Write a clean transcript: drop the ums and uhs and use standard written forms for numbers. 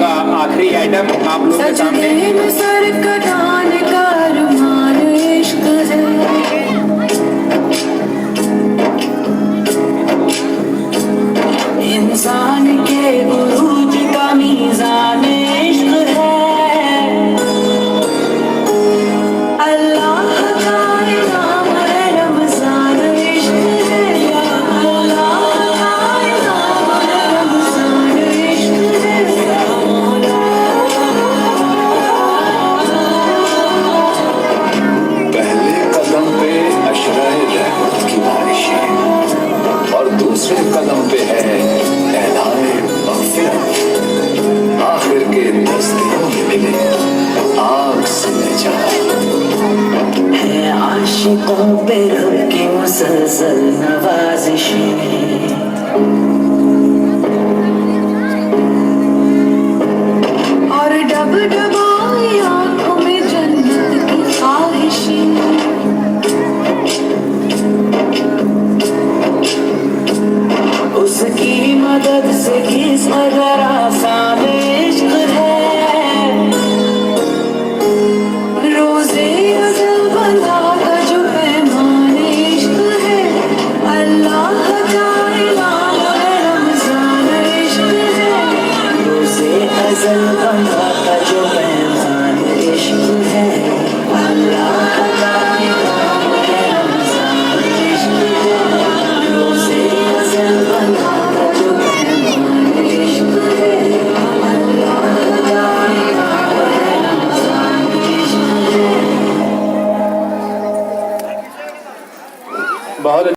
का आखिरी आइटम आप लोगों के सामने। सर कटान का रुमाल इश्क है, इंसान के उरूज का मीज़ान इश्क है, अल्लाह का इनाम है रमज़ान इश्क है, अल्लाह का इनाम है रमज़ान इश्क है, या मौला। पहले कदम पे अशराए रहमत की बारिशें और दूसरे कदम पे है ऐलाए मग़फ़िरत। आखिर के 10 दिनों में मिले आग से निजात। है आशिकों पे रब की मुसलसल नवाज़िशें, और डब डबाई आँखों में जन्नत की ख्वाहिशें। उसकी मदद से किस कदर आसान इश्क है, रोज़े अज़ल बंदा का जो पैमान इश्क है, अल्लाह का इनाम है रमज़ान इश्क है, रोज़े अज़ल बंदा